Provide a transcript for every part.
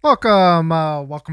Welcome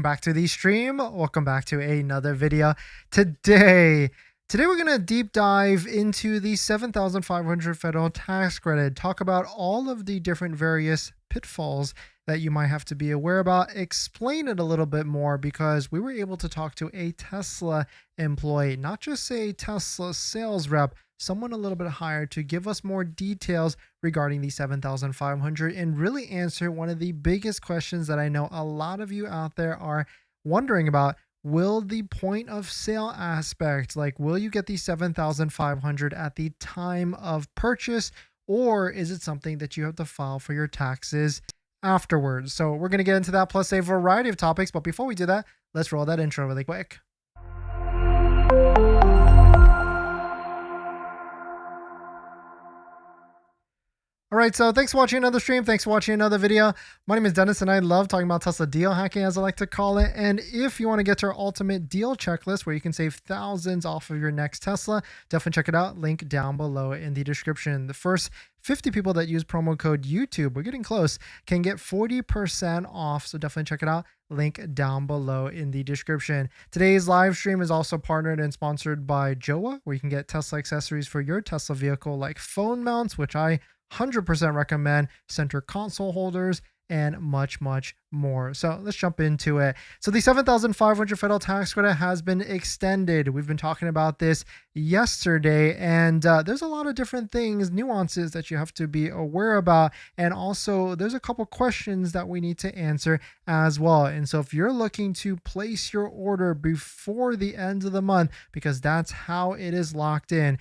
back to the stream. Welcome back to another video. Today we're gonna deep dive into the 7,500 federal tax credit. Talk about all of the different various pitfalls that you might have to be aware about. Explain it a little bit more because we were able to talk to a Tesla employee, not just a Tesla sales rep, someone a little bit higher, to give us more details regarding the 7,500 and really answer one of the biggest questions that I know a lot of you out there are wondering about. Will the point of sale aspect, like will you get the 7,500 at the time of purchase, or is it something that you have to file for your taxes afterwards? So we're going to get into that plus a variety of topics. But before we do that, let's roll that intro really quick. All right, so thanks for watching another stream. Thanks for watching another video. My name is Dennis, and I love talking about Tesla deal hacking, as I like to call it. And if you want to get to our ultimate deal checklist where you can save thousands off of your next Tesla, definitely check it out. Link down below in the description. The first 50 people that use promo code YouTube, we're getting close, can get 40% off. So definitely check it out. Link down below in the description. Today's live stream is also partnered and sponsored by Joa, where you can get Tesla accessories for your Tesla vehicle, like phone mounts, which I 100% recommend, center console holders, and much more. So let's jump into it. So the 7,500 federal tax credit has been extended. We've been talking about this yesterday, and there's a lot of different things, nuances that you have to be aware about. And also there's a couple questions that we need to answer as well. And so if you're looking to place your order before the end of the month, because that's how it is locked in,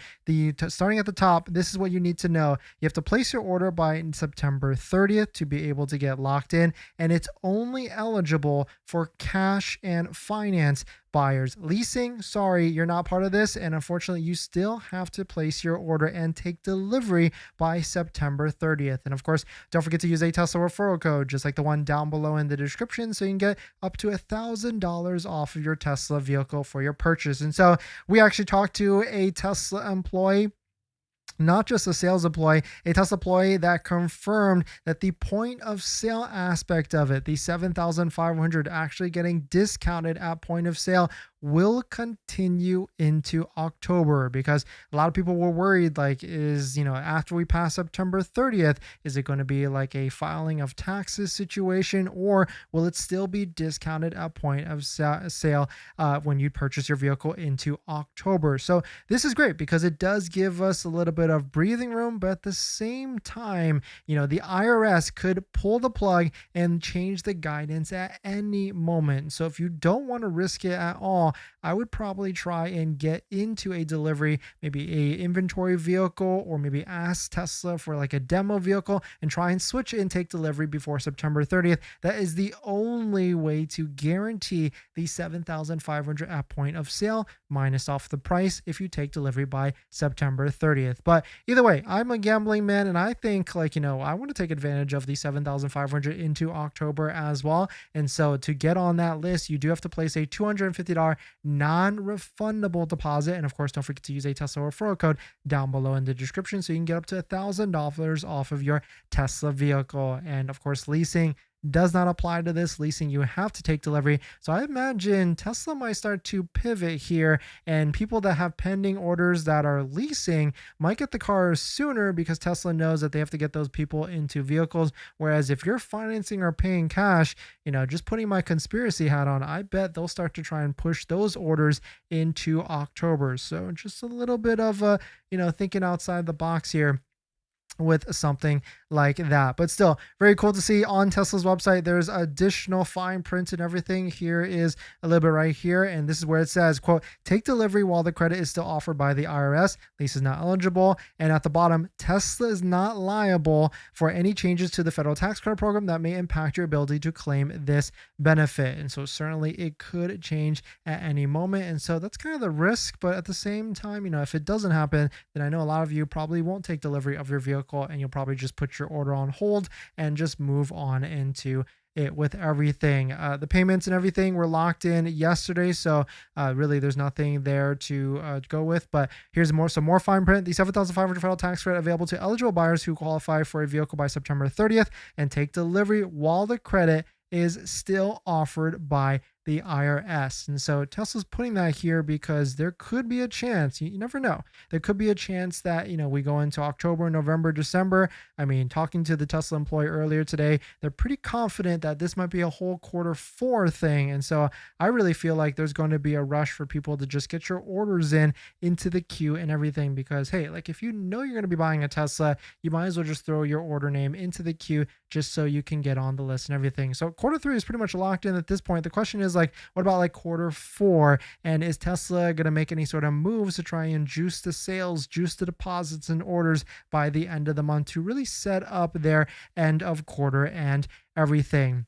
starting at the top, this is what you need to know. You have to place your order by September 30th to be able to get locked in, and it's only eligible for cash and finance buyers. Leasing, sorry, you're not part of this, and unfortunately you still have to place your order and take delivery by September 30th. And of course, don't forget to use a Tesla referral code just like the one down below in the description, so you can get up to $1,000 off of your Tesla vehicle for your purchase. And so we actually talked to a Tesla employee, not just a sales employee, a Tesla employee that confirmed that the point of sale aspect of it, the 7,500 actually getting discounted at point of sale, will continue into October, because a lot of people were worried, like, after we pass September 30th, is it going to be like a filing of taxes situation, or will it still be discounted at point of sale when you purchase your vehicle into October? So this is great because it does give us a little bit of breathing room, but at the same time, the IRS could pull the plug and change the guidance at any moment. So if you don't want to risk it at all, I would probably try and get into a delivery, maybe a inventory vehicle, or maybe ask Tesla for like a demo vehicle and try and switch it and take delivery before September 30th. That is the only way to guarantee the 7,500 at point of sale, minus off the price if you take delivery by September 30th. But either way, I'm a gambling man, and I think I want to take advantage of the 7,500 into October as well. And so to get on that list, you do have to place a $250 non-refundable deposit. And of course, don't forget to use a Tesla referral code down below in the description, so you can get up to $1,000 off of your Tesla vehicle. And of course, leasing does not apply to this. Leasing, you have to take delivery. So I imagine Tesla might start to pivot here, and people that have pending orders that are leasing might get the cars sooner, because Tesla knows that they have to get those people into vehicles. Whereas if you're financing or paying cash, just putting my conspiracy hat on, I bet they'll start to try and push those orders into October. So just a little bit of thinking outside the box here with something like that. But still very cool to see on Tesla's website. There's additional fine print and everything. Here is a little bit right here, and this is where it says, quote, take delivery while the credit is still offered by the IRS. Lease is not eligible. And at the bottom, Tesla is not liable for any changes to the federal tax credit program that may impact your ability to claim this benefit. And so certainly it could change at any moment, and so that's kind of the risk. But at the same time, if it doesn't happen, then I know a lot of you probably won't take delivery of your vehicle, and you'll probably just put your order on hold and just move on into it with everything. The payments and everything were locked in yesterday, so really there's nothing there to go with. But here's some more fine print. The 7,500 federal tax credit available to eligible buyers who qualify for a vehicle by September 30th and take delivery while the credit is still offered by the IRS. And so Tesla's putting that here because there could be a chance, you never know, there could be a chance that, we go into October, November, December. I mean, talking to the Tesla employee earlier today, they're pretty confident that this might be a whole quarter 4 thing. And so I really feel like there's going to be a rush for people to just get your orders into the queue and everything, because hey, like if you know you're going to be buying a Tesla, you might as well just throw your order name into the queue just so you can get on the list and everything. So quarter 3 is pretty much locked in at this point. The question is, like, what about like quarter 4? And is Tesla going to make any sort of moves to try and juice the sales, juice the deposits and orders by the end of the month to really set up their end of quarter and everything?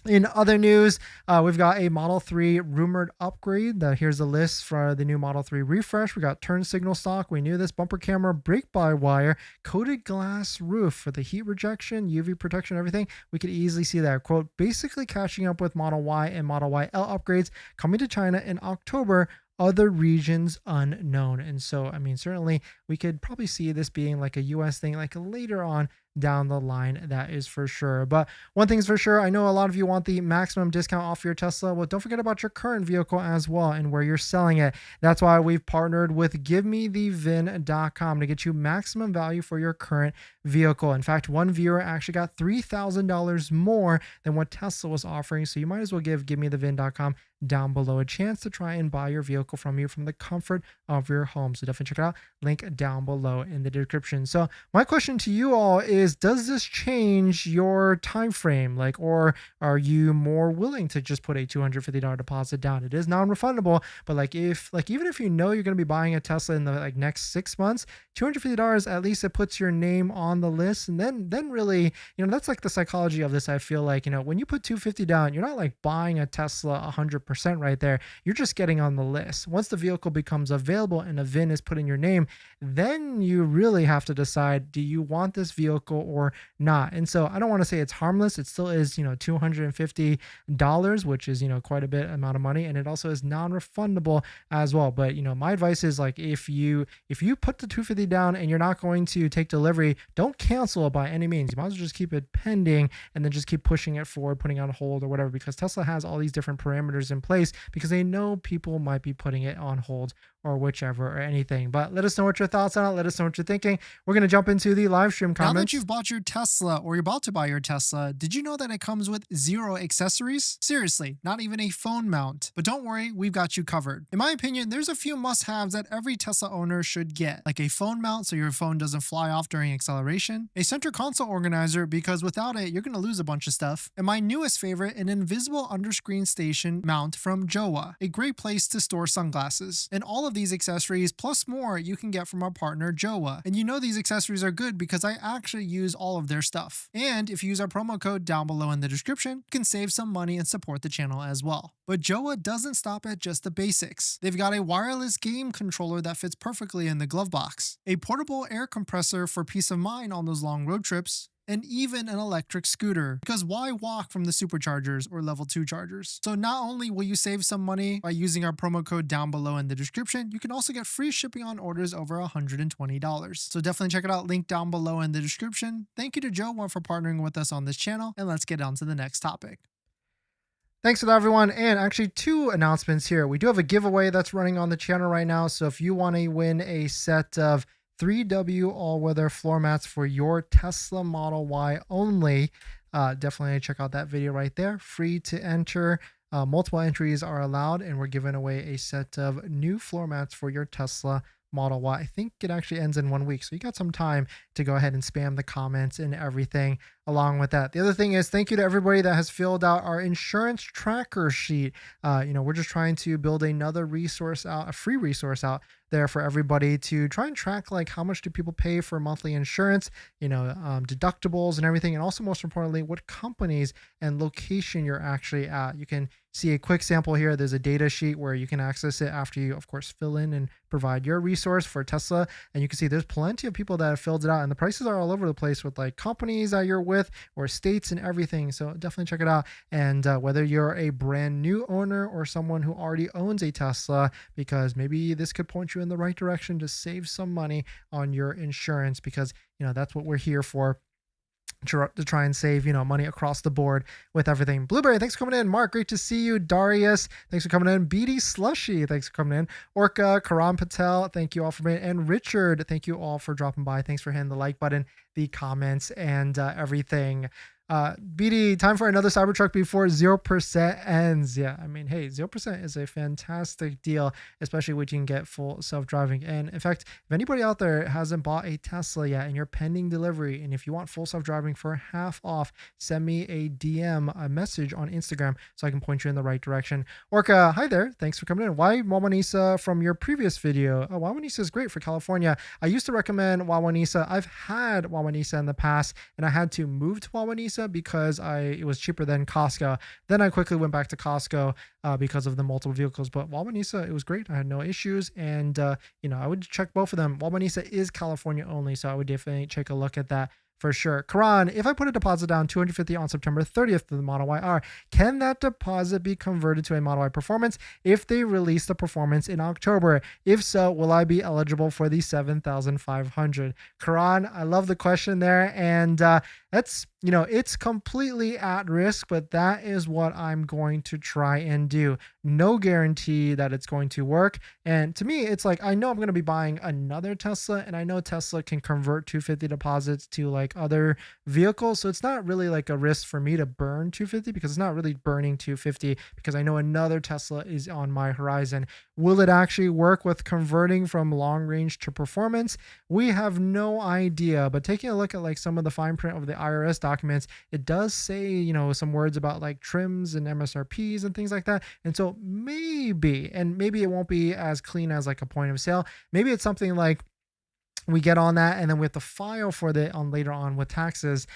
In other news, we've got a Model 3 rumored upgrade. Here's the list for the new Model 3 refresh. We got turn signal stock. We knew this. Bumper camera, brake-by-wire, coated glass roof for the heat rejection, UV protection, everything. We could easily see that. Quote, basically catching up with Model Y and Model YL upgrades coming to China in October. Other regions unknown. And so, I mean, certainly we could probably see this being like a US thing, like later on down the line, that is for sure. But one thing's for sure, I know a lot of you want the maximum discount off your Tesla. Well, don't forget about your current vehicle as well and where you're selling it. That's why we've partnered with GiveMeTheVin.com to get you maximum value for your current vehicle. In fact, one viewer actually got $3,000 more than what Tesla was offering. So you might as well give GiveMeTheVin.com down below a chance to try and buy your vehicle from you from the comfort of your home. So definitely check it out. Link down below in the description. So my question to you all is, does this change your time frame? Like, or are you more willing to just put a $250 deposit down? It is non-refundable, but like even if you know you're going to be buying a Tesla in the next 6 months, $250, at least it puts your name on the list. And then really, that's like the psychology of this. I feel like, when you put $250 down, you're not like buying a Tesla 100% right there. You're just getting on the list. Once the vehicle becomes available and a VIN is put in your name, then you really have to decide, do you want this vehicle or not? And so I don't want to say it's harmless. It still is, $250, which is, quite a bit amount of money. And it also is non-refundable as well. But, my advice is, like, if you put the $250 down and you're not going to take delivery, don't cancel it by any means. You might as well just keep it pending and then just keep pushing it forward, putting it on hold or whatever, because Tesla has all these different parameters in place because they know people might be putting it on hold or whichever or anything. But let us know what your thoughts on it. Let us know what you're thinking. We're going to jump into the live stream comments. Now that you've bought your Tesla or you're about to buy your Tesla, did you know that it comes with 0 accessories? Seriously, not even a phone mount. But don't worry, we've got you covered. In my opinion, there's a few must-haves that every Tesla owner should get, like a phone mount so your phone doesn't fly off during acceleration, a center console organizer because without it, you're going to lose a bunch of stuff, and my newest favorite, an invisible underscreen station mount from Jowa, a great place to store sunglasses. And all of these accessories plus more you can get from our partner Jowa. And these accessories are good because I actually use all of their stuff. And if you use our promo code down below in the description, you can save some money and support the channel as well. But Jowa doesn't stop at just the basics. They've got a wireless game controller that fits perfectly in the glove box, a portable air compressor for peace of mind on those long road trips, and even an electric scooter, because why walk from the Superchargers or level 2 chargers? So not only will you save some money by using our promo code down below in the description, you can also get free shipping on orders over $120. So definitely check it out, link down below in the description. Thank you to Jowa for partnering with us on this channel, and let's get on to the next topic. Thanks for that, everyone. And actually 2 announcements here. We do have a giveaway that's running on the channel right now. So if you want to win a set of 3W all-weather floor mats for your Tesla Model Y only, definitely check out that video right there. Free to enter. Multiple entries are allowed, and we're giving away a set of new floor mats for your Tesla Model Y. I think it actually ends in 1 week, so you got some time to go ahead and spam the comments and everything along with that. The other thing is, thank you to everybody that has filled out our insurance tracker sheet. We're just trying to build another resource out, a free resource out there for everybody to try and track, like, how much do people pay for monthly insurance, deductibles and everything, and also most importantly, what companies and location you're actually at. You can see a quick sample here. There's a data sheet where you can access it after you, of course, fill in and provide your resource for Tesla. And you can see there's plenty of people that have filled it out, and the prices are all over the place with like companies that you're with or states and everything. So definitely check it out. And whether you're a brand new owner or someone who already owns a Tesla, because maybe this could point you in the right direction to save some money on your insurance, because that's what we're here for. to try and save, money across the board with everything. Blueberry, thanks for coming in. Mark, great to see you. Darius, thanks for coming in. BD Slushy, thanks for coming in. Orca, Karan Patel, thank you all for being, and Richard, thank you all for dropping by. Thanks for hitting the like button, the comments, and everything. BD, time for another Cybertruck before 0% ends. Yeah, I mean, hey, 0% is a fantastic deal, especially when you can get full self-driving. And in fact, if anybody out there hasn't bought a Tesla yet and you're pending delivery, and if you want full self-driving for half off, send me a DM, a message on Instagram, so I can point you in the right direction. Orca, hi there. Thanks for coming in. Why Wawanisa from your previous video? Oh, Wawanisa is great for California. I used to recommend Wawanisa. I've had Wawanisa in the past, and I had to move to Wawanisa because it was cheaper than Costco. Then I quickly went back to Costco because of the multiple vehicles. But Wawanisa, it was great. I had no issues, and I would check both of them. Wawanisa is California only, so I would definitely take a look at that for sure. Karan, if I put a deposit down $250 on September 30th to the Model Y R, can that deposit be converted to a Model Y Performance if they release the Performance in October? If so, will I be eligible for the $7,500? Karan, I love the question there, and that's it's completely at risk, but that is what I'm going to try and do. No guarantee that it's going to work. And to me, it's like, I know I'm going to be buying another Tesla, and I know Tesla can convert 250 deposits to like other vehicles. So it's not really like a risk for me to burn 250, because it's not really burning 250, because I know another Tesla is on my horizon. Will it actually work with converting from long range to performance? We have no idea, but taking a look at like some of the fine print of the IRS documents, it does say, some words about like trims and MSRPs and things like that. And so maybe it won't be as clean as like a point of sale. Maybe it's something like we get on that, and then we have to file for the on later on with taxes.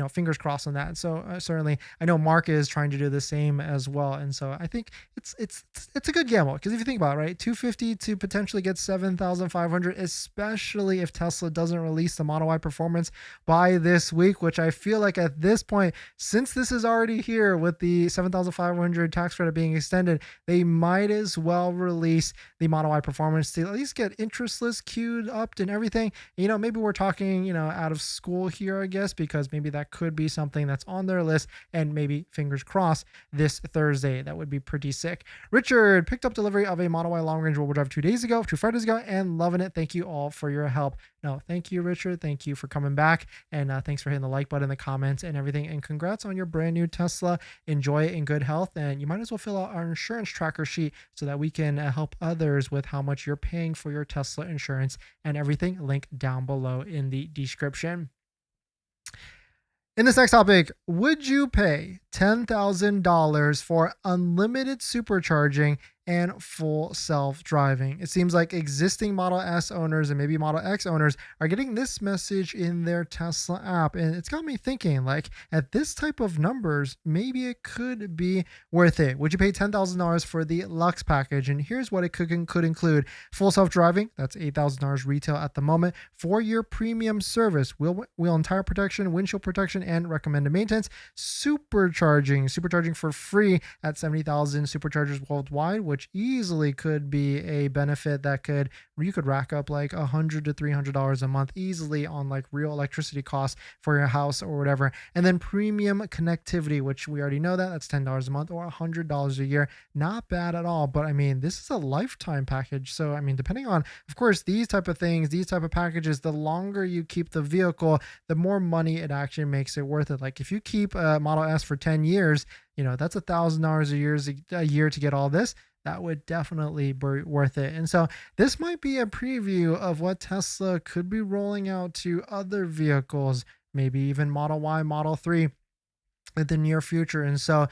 Fingers crossed on that. So certainly, I know Mark is trying to do the same as well, and so I think it's a good gamble, because if you think about it, right, 250 to potentially get 7,500, especially if Tesla doesn't release the Model Y Performance by this week, which I feel like at this point, since this is already here with the 7,500 tax credit being extended, they might as well release the Model Y Performance to at least get interest list queued up and everything. Maybe we're talking, out of school here, I guess, because maybe that could be something that's on their list, and maybe fingers crossed this Thursday. That would be pretty sick. Richard picked up delivery of a Model Y long range wheel drive 2 Fridays ago, and loving it. Thank you all for your help. No, thank you, Richard. Thank you for coming back, and thanks for hitting the like button, the comments, and everything. And congrats on your brand new Tesla. Enjoy it in good health, and you might as well fill out our insurance tracker sheet so that we can help others with how much you're paying for your Tesla insurance and everything. Link down below in the description. In this next topic, would you pay $10,000 for unlimited supercharging and full self-driving? It seems like existing Model S owners and maybe Model X owners are getting this message in their Tesla app, and it's got me thinking, like, at this type of numbers, maybe it could be worth it. Would you pay $10,000 for the Luxe package? And here's what it could include: full self-driving, that's $8,000 retail at the moment, 4-year premium service, wheel and tire protection, windshield protection, and recommended maintenance, supercharging for free at 70,000 superchargers worldwide, which easily could be a benefit that you could rack up like $100 to $300 a month easily on like real electricity costs for your house or whatever. And then premium connectivity, which we already know that's $10 a month or $100 a year. Not bad at all. But I mean, this is a lifetime package. So I mean, depending on, of course, these type of things, these type of packages, the longer you keep the vehicle, the more money it actually makes it worth it. Like if you keep a Model S for 10 years, that's $1,000 a year to get all this. That would definitely be worth it. And so this might be a preview of what Tesla could be rolling out to other vehicles, maybe even Model Y, Model 3 in the near future. And so,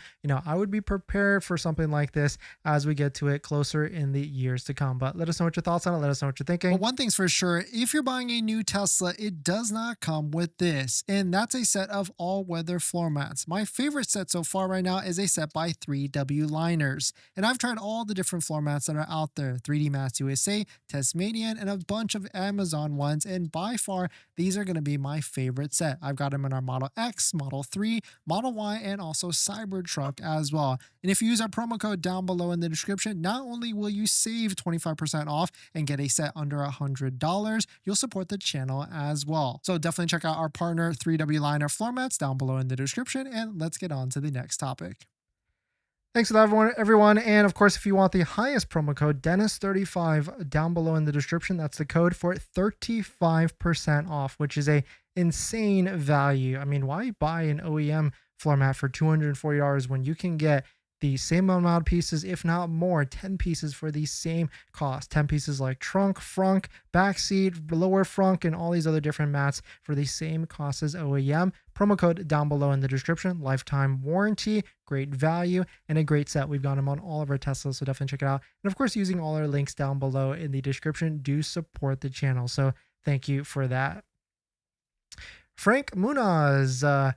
I would be prepared for something like this as we get to it closer in the years to come. But let us know what your thoughts on it. Let us know what you're thinking. Well, one thing's for sure, if you're buying a new Tesla, it does not come with this. And that's a set of all-weather floor mats. My favorite set so far right now is a set by 3W Liners. And I've tried all the different floor mats that are out there: 3D Mats USA, Tasmanian, and a bunch of Amazon ones. And by far, these are going to be my favorite set. I've got them in our Model X, Model 3, Model Model Y and also Cybertruck as well. And if you use our promo code down below in the description, not only will you save 25% off and get a set under $100, you'll support the channel as well. So definitely check out our partner 3W Liner floor mats down below in the description, and let's get on to the next topic. Thanks for that, everyone. And of course, if you want the highest promo code, Dennis35 down below in the description, that's the code for 35% off, which is a insane value. I mean, why buy an OEM floor mat for $240 when you can get the same amount of pieces, if not more, 10 pieces for the same cost? 10 pieces like trunk, frunk, back seat, lower frunk, and all these other different mats for the same cost as OEM. Promo code down below in the description. Lifetime warranty, great value, and a great set. We've got them on all of our Teslas, so definitely check it out. And of course, using all our links down below in the description do support the channel. So thank you for that. Frank Munaz,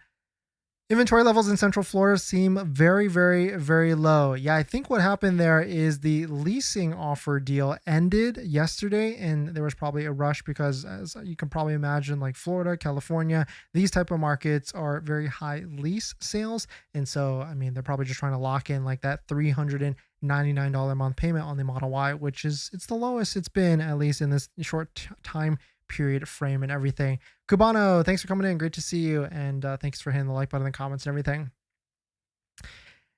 inventory levels in Central Florida seem very, very, very low. Yeah, I think what happened there is the leasing offer deal ended yesterday, and there was probably a rush because, as you can probably imagine, like Florida, California, these type of markets are very high lease sales. And so, I mean, they're probably just trying to lock in like that $399 a month payment on the Model Y, which it's the lowest it's been, at least in this short time period frame and everything. Cubano, thanks for coming in. Great to see you. And thanks for hitting the like button in the comments and everything.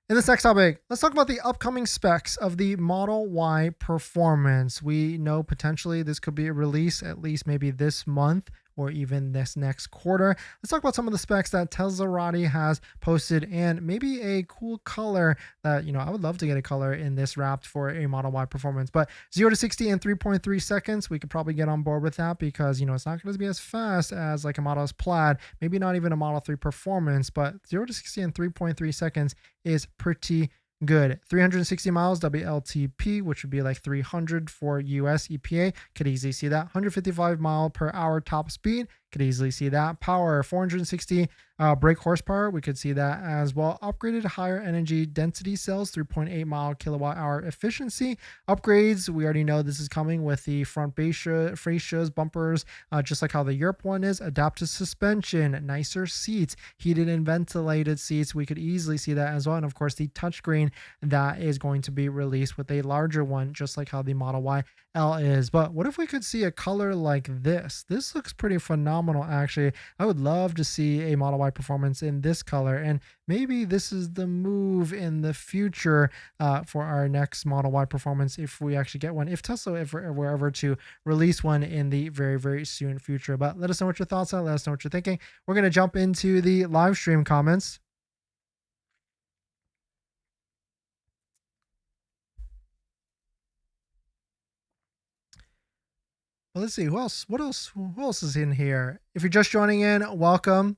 In this next topic, let's talk about the upcoming specs of the Model Y Performance. We know potentially this could be a release at least maybe this month or even this next quarter. Let's talk about some of the specs that Teslarati has posted and maybe a cool color that, I would love to get a color in this wrapped for a Model Y Performance. But 0 to 60 in 3.3 seconds, we could probably get on board with that because, it's not going to be as fast as like a Model S Plaid, maybe not even a Model 3 Performance, but 0 to 60 in 3.3 seconds is pretty good. 360 miles WLTP, which would be like 300 for US EPA. Could easily see that. 155 mile per hour top speed. Could easily see that. Power, 460 brake horsepower. We could see that as well. Upgraded higher energy density cells, 3.8 mile kilowatt hour efficiency. Upgrades, we already know this is coming with the front fascias, bumpers, just like how the Europe one is. Adaptive suspension, nicer seats, heated and ventilated seats. We could easily see that as well. And of course, the touchscreen that is going to be released with a larger one, just like how the Model Y L is. But what if we could see a color like this? This looks pretty phenomenal, actually. I would love to see a Model Y Performance in this color, and maybe this is the move in the future for our next Model Y Performance if we actually get one, if Tesla were ever to release one in the very, very soon future. But let us know what your thoughts are. Let us know what you're thinking. We're going to jump into the live stream comments. Well, let's see who else. Who else is in here? If you're just joining in, welcome.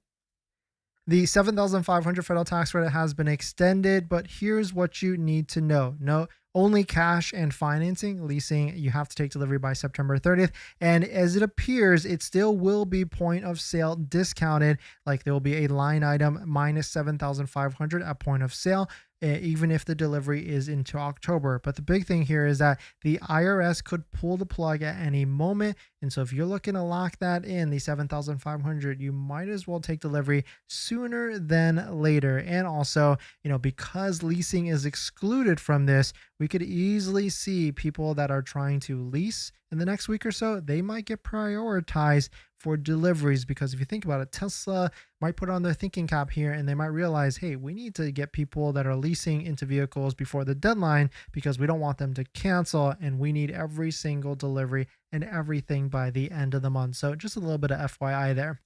The 7,500 federal tax credit has been extended, but here's what you need to know. No, only cash and financing. Leasing, you have to take delivery by September 30th. And as it appears, it still will be point of sale discounted. Like there will be a line item minus 7,500 at point of sale, even if the delivery is into October. But the big thing here is that the IRS could pull the plug at any moment. And so if you're looking to lock that in, the 7,500, you might as well take delivery sooner than later. And also, because leasing is excluded from this, we could easily see people that are trying to lease in the next week or so, they might get prioritized for deliveries. Because if you think about it, Tesla might put on their thinking cap here and they might realize, hey, we need to get people that are leasing into vehicles before the deadline because we don't want them to cancel, and we need every single delivery and everything by the end of the month. So just a little bit of FYI there.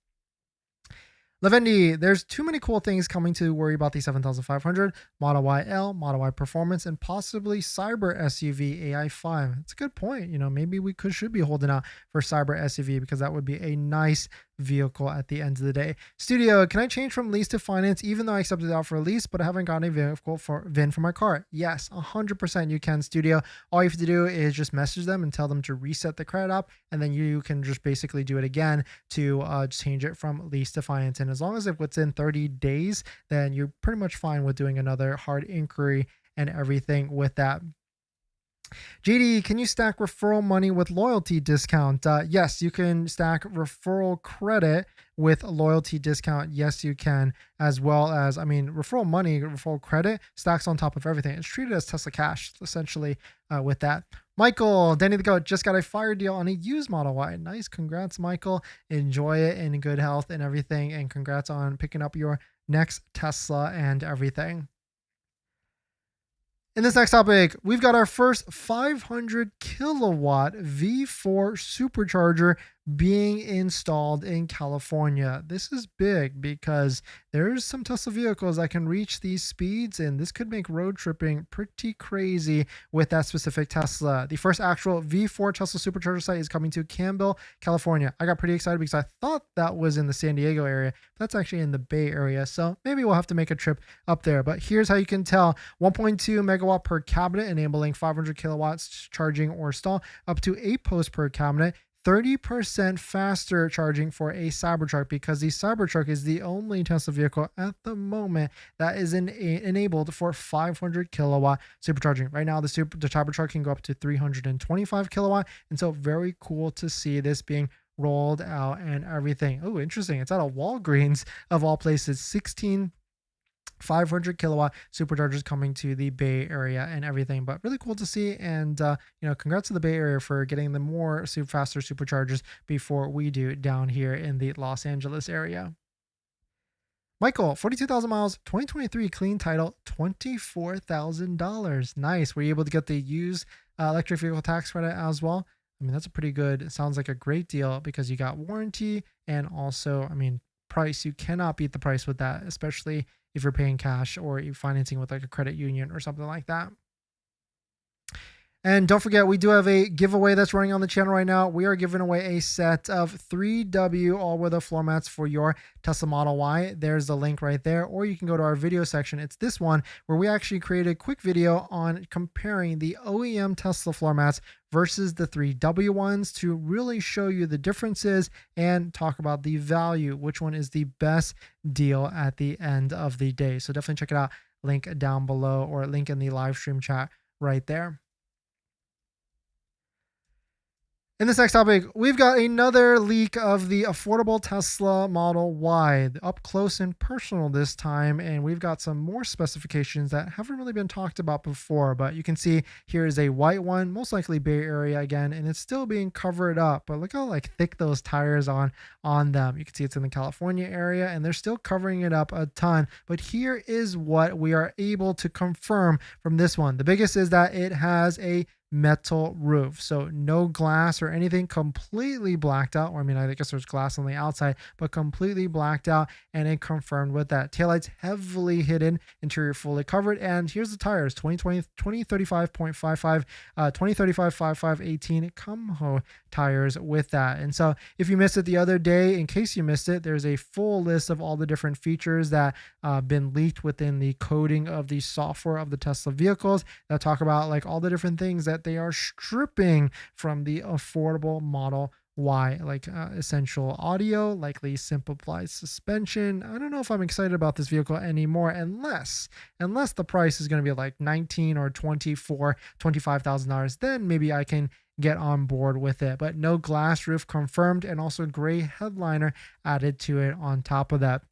Lavendi, there's too many cool things coming to worry about the 7,500, Model Y L, Model Y Performance, and possibly Cyber SUV AI5. It's a good point. Maybe we should be holding out for Cyber SUV because that would be a nice vehicle at the end of the day. Studio, can I change from lease to finance even though I accepted the offer for lease, but I haven't gotten a vehicle for VIN for my car? Yes, 100% you can, Studio. All you have to do is just message them and tell them to reset the credit app, and then you can just basically do it again to change it from lease to finance. And as long as it's within 30 days, then you're pretty much fine with doing another hard inquiry and everything with that. JD, can you stack referral money with loyalty discount? Yes, you can stack referral credit with loyalty discount. Yes, you can, as well as, referral money, referral credit stacks on top of everything. It's treated as Tesla Cash, essentially, with that. Michael, Danny the Goat, just got a fire deal on a used Model Y. Nice. Congrats, Michael. Enjoy it in good health and everything. And congrats on picking up your next Tesla and everything. In this next topic, we've got our first 500 kilowatt V4 supercharger being installed in California. This is big because there's some Tesla vehicles that can reach these speeds, and this could make road tripping pretty crazy with that specific Tesla. The first actual V4 Tesla supercharger site is coming to Campbell, California. I got pretty excited because I thought that was in the San Diego area. That's actually in the Bay Area, so maybe we'll have to make a trip up there. But here's how you can tell: 1.2 megawatt per cabinet, enabling 500 kilowatts charging or stall, up to 8 posts per cabinet. 30% faster charging for a Cybertruck, because the Cybertruck is the only Tesla vehicle at the moment that is enabled for 500 kilowatt supercharging. Right now, the Cybertruck can go up to 325 kilowatt, and so very cool to see this being rolled out and everything. Oh, interesting. It's at a Walgreens of all places. 16 500 kilowatt superchargers coming to the Bay Area and everything, but really cool to see. And congrats to the Bay Area for getting the more faster superchargers before we do down here in the Los Angeles area. Michael, 42,000 miles, 2023 clean title, $24,000. Nice. Were you able to get the used electric vehicle tax credit as well? That's a pretty good, it sounds like a great deal, because you got warranty and also, price. You cannot beat the price with that, especially if you're paying cash or you're financing with like a credit union or something like that. And don't forget, we do have a giveaway that's running on the channel right now. We are giving away a set of 3W all-weather floor mats for your Tesla Model Y. There's the link right there. Or you can go to our video section. It's this one, where we actually created a quick video on comparing the OEM Tesla floor mats versus the 3W ones to really show you the differences and talk about the value, which one is the best deal at the end of the day. So definitely check it out. Link down below, or link in the live stream chat right there. In this next topic, we've got another leak of the affordable Tesla Model Y, up close and personal this time, and we've got some more specifications that haven't really been talked about before. But you can see here is a white one, most likely Bay Area again, and it's still being covered up. But look how thick those tires on them. You can see it's in the California area, and they're still covering it up a ton. But here is what we are able to confirm from this one. The biggest is that it has a metal roof, so no glass or anything, completely blacked out. Or I guess there's glass on the outside, but completely blacked out, and it confirmed with that. Taillights heavily hidden, interior fully covered. And here's the tires: 2035.55 2035 18 Kumho tires with that. And so if you missed it the other day, in case you missed it, there's a full list of all the different features that been leaked within the coding of the software of the Tesla vehicles that talk about all the different things that they are stripping from the affordable Model Y, essential audio, likely simplified suspension. I don't know if I'm excited about this vehicle anymore, unless the price is going to be like $19,000 or $25,000. Then maybe I can get on board with it. But no glass roof confirmed, and also gray headliner added to it on top of that.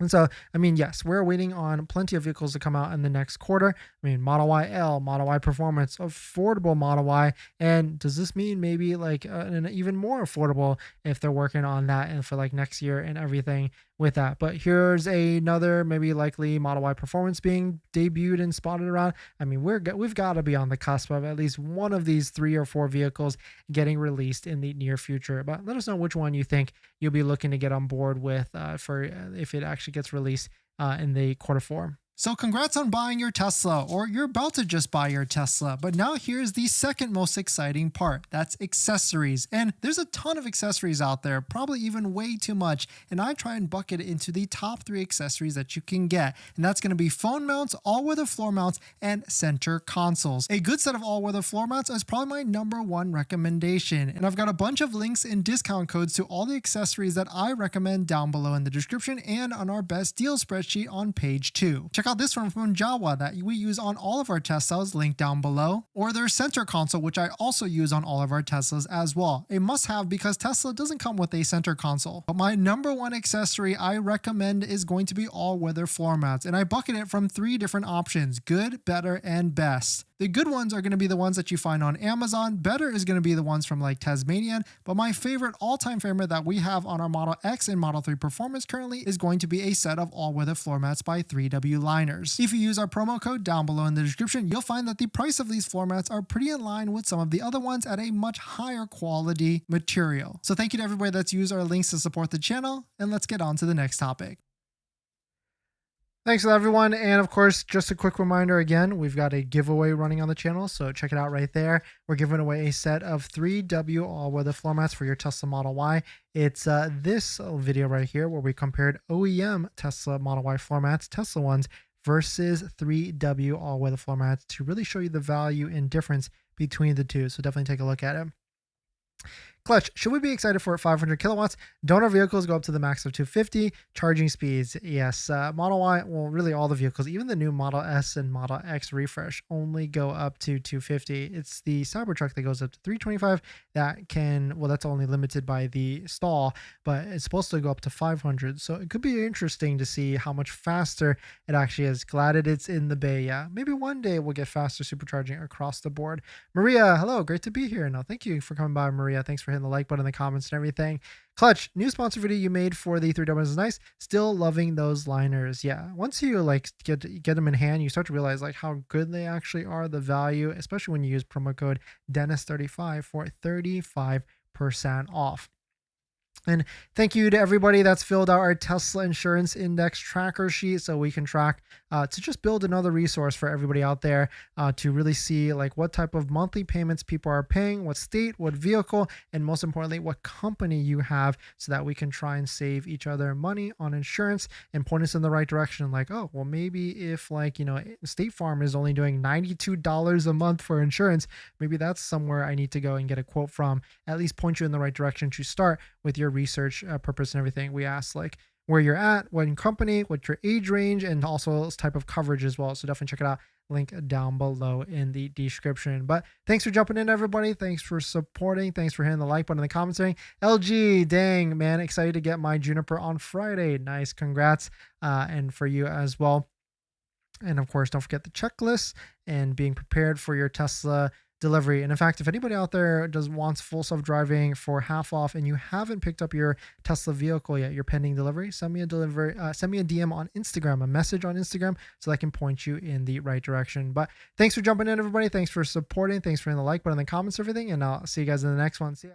And so, yes, we're waiting on plenty of vehicles to come out in the next quarter. Model Y L, Model Y Performance, affordable Model Y. And does this mean maybe an even more affordable if they're working on that and for next year and everything with that? But here's another maybe likely Model Y Performance being debuted and spotted around. We've got to be on the cusp of at least one of these 3 or 4 vehicles getting released in the near future. But let us know which one you think you'll be looking to get on board with for if it actually gets released in the Q4. So congrats on buying your Tesla, or you're about to just buy your Tesla. But now here's the second most exciting part. That's accessories. And there's a ton of accessories out there, probably even way too much. And I try and bucket it into the top 3 accessories that you can get. And that's going to be phone mounts, all-weather floor mounts, and center consoles. A good set of all-weather floor mounts is probably my #1 recommendation. And I've got a bunch of links and discount codes to all the accessories that I recommend down below in the description and on our best deal spreadsheet on page 2. Check out out this one from Jawa that we use on all of our Teslas, link down below, or their center console, which I also use on all of our Teslas as well. A must-have because Tesla doesn't come with a center console. But my number one accessory I recommend is going to be all-weather floor mats, and I bucket it from 3 different options: good, better, and best. The good ones are going to be the ones that you find on Amazon. Better is going to be the ones from like Tasmanian. But my favorite, all-time favorite that we have on our Model X and Model 3 Performance currently is going to be a set of all-weather floor mats by 3W Liners. If you use our promo code down below in the description, you'll find that the price of these floor mats are pretty in line with some of the other ones at a much higher quality material. So thank you to everybody that's used our links to support the channel, and let's get on to the next topic. Thanks everyone, and of course, just a quick reminder again, we've got a giveaway running on the channel, so check it out right there. We're giving away a set of 3W all-weather floor mats for your Tesla Model Y. It's this video right here where we compared OEM Tesla Model Y floor mats, Tesla ones, versus 3W all-weather floor mats to really show you the value and difference between the two, so definitely take a look at it. Clutch, should we be excited for 500 kilowatts? Don't our vehicles go up to the max of 250? Charging speeds, yes. Model Y, well, really all the vehicles, even the new Model S and Model X refresh, only go up to 250. It's the Cybertruck that goes up to 325. That can, well, that's only limited by the stall, but it's supposed to go up to 500. So it could be interesting to see how much faster it actually is. Glad it's in the Bay. Yeah, maybe one day we'll get faster supercharging across the board. Maria, hello, great to be here. No, thank you for coming by, Maria. Thanks for hitting the like button in the comments and everything. Clutch, new sponsor video you made for the 3W is nice. Still loving those liners. Yeah, once you like get them in hand, you start to realize like how good they actually are, the value, especially when you use promo code Dennis35 for 35% off. And thank you to everybody that's filled out our Tesla Insurance Index tracker sheet so we can track to just build another resource for everybody out there to really see like what type of monthly payments people are paying, what state, what vehicle, and most importantly, what company you have, so that we can try and save each other money on insurance and point us in the right direction. Like, oh, well, maybe if like, you know, State Farm is only doing $92 a month for insurance, maybe that's somewhere I need to go and get a quote from, at least point you in the right direction to start with your research purpose and everything. We ask like where you're at, what company, what your age range, and also this type of coverage as well. So definitely check it out. Link down below in the description. But thanks for jumping in, everybody. Thanks for supporting. Thanks for hitting the like button in the comments. Saying LG, dang man, excited to get my Juniper on Friday. Nice, congrats, and for you as well. And of course, don't forget the checklist and being prepared for your Tesla delivery. And in fact, if anybody out there wants full self-driving for half off and you haven't picked up your Tesla vehicle yet, your pending delivery, send me a DM on Instagram, a message on Instagram, so I can point you in the right direction. But thanks for jumping in, everybody. Thanks for supporting. Thanks for hitting the like button in the comments, everything. And I'll see you guys in the next one. See ya.